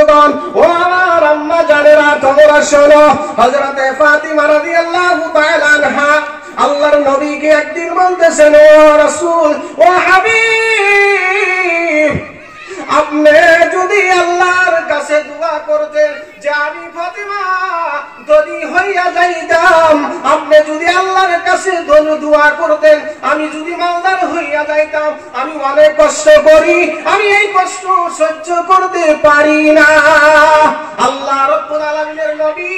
বন্ধুগণ, ও আমার আম্মা জানেরা, তোমরা শোনো, হযরতে ফাতিমা রাদিয়াল্লাহু তাআলা আনহা আল্লাহর নবীকে একদিন বলতেছেন, ও রাসূল, ও হাবিব, আপনি যদি আল্লাহর কাছে দোয়া করতেন যে আমি ফাতিমা ধনী হইয়া যাইতাম, আপনি যদি আল্লাহর কাছে দোয়া করতেন আমি যদি মালদার হইয়া যাইতাম, আমি অনেক কষ্ট করি, আমি এই কষ্ট সহ্য করতে পারি না। আল্লাহ রাব্বুল আলামিনের নবী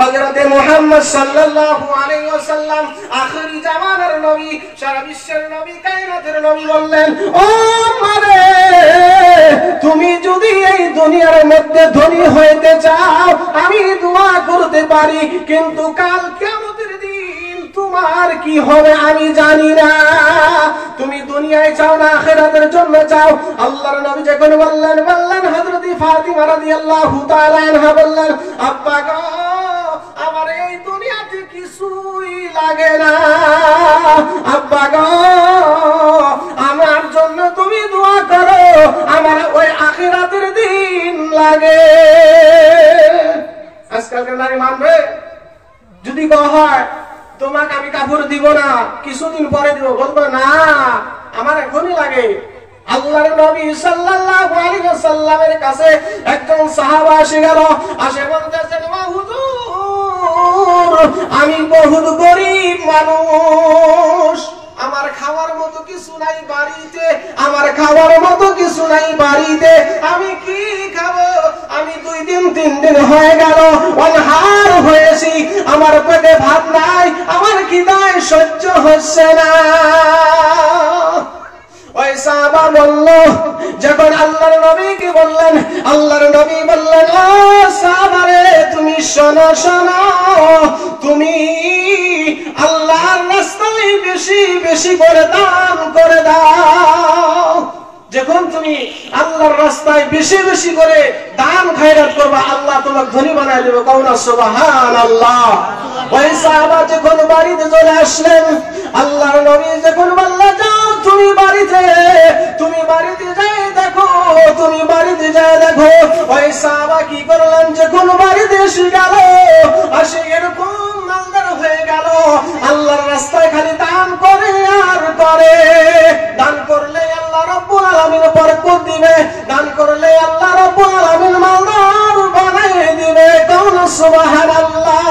হযরতে মুহাম্মদ সাল্লাল্লাহু আলাইহি ওয়াসাল্লাম, আখিরি জামানার নবী, সারা বিশ্বের নবী, কায়নাতের নবী বললেন, ও মারে, তুমি যদি এই দুনিয়ার মধ্যে ধনী হইতে চাও আমি দোয়া করতে পারি, কিন্তু কাল কিয়ামতের দিন তোমার কি হবে আমি জানি না। তুমি দুনিয়ায় চাও না আখিরাতের জন্য চাও? আল্লাহর নবী যখন বললেন হযরত ফাতিমা রাদিয়াল্লাহু তাআলা আনহা বললেন, আব্বা গো, আমার এই দুনিয়াতে কিছুই লাগে না, আব্বা গো, আমার জন্য তুমি দোয়া করো, আমার ওই আখিরাতের দিন লাগে। আজকালকার নারী মানবে? যদি হয় তোমাকে আমি কাপড় দিব না, কিছুদিন পরে দিব, বলবো না আমার এখনই লাগে। আল্লাহর নবী সাল্লাল্লাহু আলাইহি ওয়াসাল্লামের কাছে একজন সাহাবা এসে গেল, আসে বলতেছেন, ও হুজুর, আমি বহুত গরীব মানুষ, আমার খাওয়ার মতো কিছু নাই বাড়িতে, আমার খাওয়ার মতো কিছু নাই বাড়িতে, আমি কি খাবো? আমি 2 দিন 3 দিন হয়ে গেল অনাহার হয়েছি, আমার পেটে ভাত নাই, আমার খিদায় সহ্য হচ্ছে না। ওই সাহাবা বলল, যখন আল্লাহর নবীকে বললেন, আল্লাহর নবী বললেন, ও সাহাবা রে, তুমি শোনো শোনো, তুমি আল্লাহর রাস্তায় বেশি বেশি করে দান করে দাও। যখন তুমি আল্লাহর রাস্তায় বেশি বেশি করে দান খয়রাত করবা, আল্লাহ তোমাকে ধনী বানায় দেবে। কওনা সুবহানাল্লাহ। ওই সাহাবা যখন বাড়িতে চলে আসলেন, আল্লাহর নবী যখন বললেন, যাও তুমি বাড়িতে, তুমি বাড়িতে যাই দেখো, তুমি বাড়িতে যাই দেখো। ওই সাহাবা কি করলেন, যখন বাড়িতে এসে গেল, আসে এরকম মালদার হয়ে গেল, আল্লাহর রাস্তায় খালি দান করে আর করে। দান করলে আল্লাহ রাব্বুল আলামিন বরকত দিবে, দান করলে আল্লাহ রাব্বুল আলামিন মালদার বানায় দিবে। কওনা সুবহানাল্লাহ।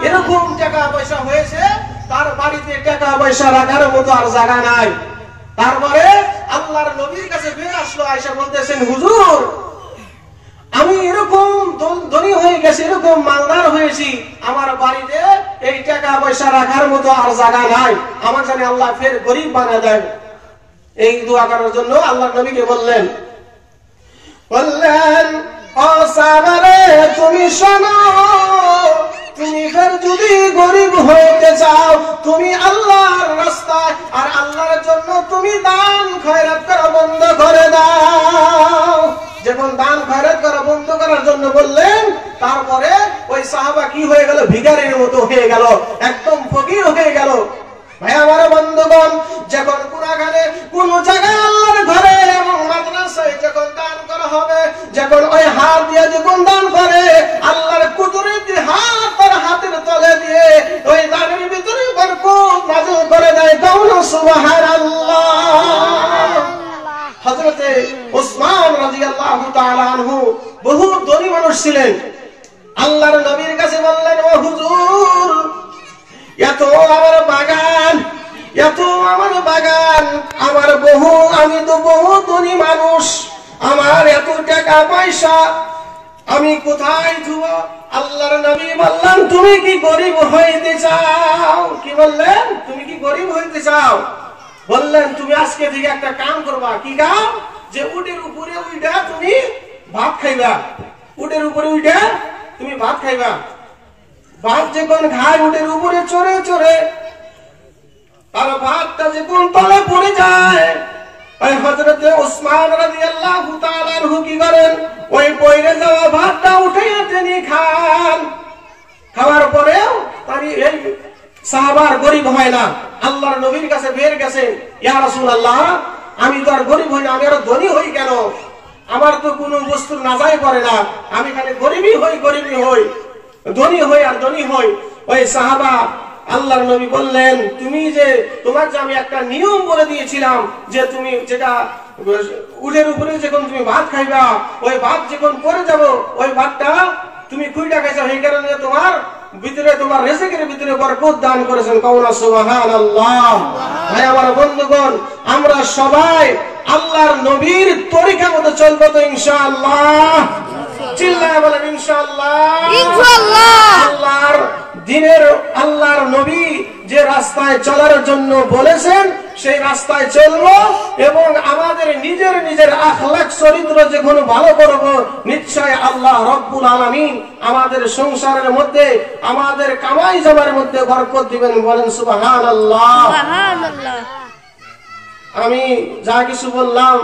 এরকম টাকা পয়সা হয়েছে, তার বাড়িতে টাকা পয়সা রাখার মতো আর জায়গা নাই। তারপরে আল্লাহর নবীর কাছে ফিরে আসলো, আয়েশা বলতেছেন, হুজুর, আমি এরকম ধনী হয়ে গেছি, এরকম মালদার হয়েছি, আমার বাড়িতে এই টাকা পয়সা রাখার মতো আর জায়গা নাই, আমার জানি আল্লাহ ফের গরিব বানায় দেন। এই দোয়া করার জন্য আল্লাহর নবীকে বললেন, ও সাহাবা রে, তুমি শোনো, তুমি ফের যদি গরিব হইতে চাও, তুমি আল্লাহর রাস্তায় আর আল্লাহর জন্য তুমি দান খয়রাত করা বন্ধ করে দাও। যখন দান খয়রাত করা বন্ধ করার জন্য বললেন, তারপরে ওই সাহাবা কি হয়ে গেল, ভিখারির মতো হয়ে গেল, একদম ফকির হয়ে গেল। ভাই আমার বন্ধুগণ, যখন কোন জায়গায় আল্লাহর ঘরে এবং মাদ্রাসায় যখন দান করা হবে, যখন ওই হাত দিয়ে যখন দান করে, আল্লাহর কুদরতি হাত তার হাতের তলে দিয়ে ওই দানের ভিতরে বরকত নাযিল করে দেয়। কওনা সুবহানাল্লাহ। হযরতে উসমান রাদিয়াল্লাহু তাআলা আনহু বহু ধনী মানুষ ছিলেন। আল্লাহর নবীর কাছে বললেন, ও হুজুর, এত আমার বাগান, এত আমার বাগান, আমার বহু, আমি তো বহু ধনী মানুষ, আমার এত টাকা পয়সা, আমি কোথায় থুব? আল্লাহর নবী বললেন, তুমি কি গরিব হইতে চাও? কি বললেন? তুমি কি গরিব হইতে চাও? বললেন, তুমি আজকে থেকে একটা কাম করবা। কি কাম? যে উটের উপরে উইঠা তুমি ভাত খাইবা, উটের উপরে উইঠা তুমি ভাত খাইবা। ভাত যখন খায় উটের উপরে চড়ে চড়ে, আর ভাতটা যখন তলে পড়ে যায়, ওই হযরতে উসমান রাদিয়াল্লাহু তাআলা আনহু কি করেন, ওই পড়ে যাওয়া ভাতটা উঠাইয়া তিনি খান। খাওয়ার পরেও তারি এই সাহাবার গরিব হয় না। আল্লাহর নবীর কাছে বের গেছে, ইয়া রাসূলুল্লাহ, আমি তো আর গরিব হই না, আমি আরো ধনী হই কেন? আমার তো কোনো বস্তুর নাজাই পড়ে না, আমি খালি গরিবই হই ধনী হই আর ধনী হই। ওই সাহাবা আল্লাহর নবী বললেন, তুমি যে তোমার যে আমি একটা নিয়ম বলে দিয়েছিলাম যে তুমি যেটা উটের উপরে যখন তুমি ভাত খাইবা, ওই ভাত যখন পরে যাব ওই ভাতটা তুমি কুইটা খাইছো, এই কারণে তোমার ভিতরে তোমার রিজিকের ভিতরে বরকত দান করেছেন। কাউনা সুবহানাল্লাহ। ভাই আমার বন্ধুগণ, আমরা সবাই আল্লাহর নবীর তরিকা মতো চলবো তো ইনশাআল্লাহ? চিল্লায় বলেন ইনশাআল্লাহ। আল্লাহর দ্বীনের আল্লাহর নবী যে রাস্তায় চলার জন্য বলেছেন সেই রাস্তায় চলবো এবং আমাদের নিজের আখলাক চরিত্র যখন ভালো করব, নিশ্চয় আল্লাহ রব্বুল আলামিন আমাদের সংসারের মধ্যে আমাদের কামাই জমার মধ্যে বরকত দিবেন। বলেন সুবহানাল্লাহ। আমি যা কিছু বললাম